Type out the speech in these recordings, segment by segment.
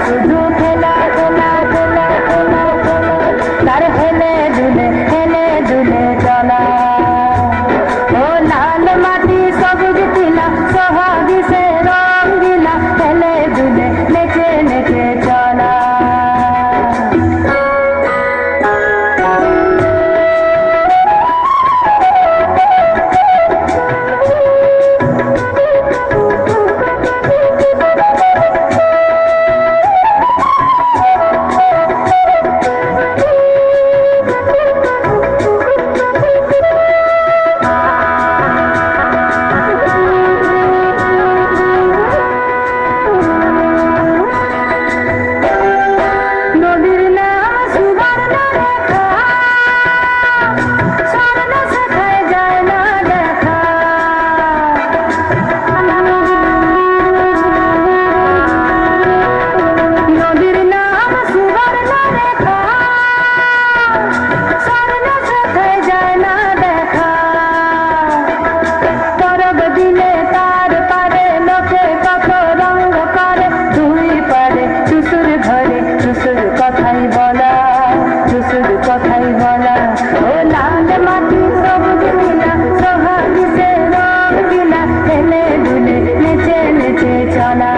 শুধু খেলা খেলা খেলা খেলা খেলা, তার হেলে দুলে চলা। ও লাল মাটি সবুজ টিলা সোহাগী সে রঙ্গিলা, হেলে দুলে নেচে নেচে চলা। কথাই বলা, ও লাল মাটি সবুজ নীলা সোহাগী সে রঙ্গিলা, হেলে দুলে নেচে নেচে চলা।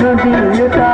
নদীর তলা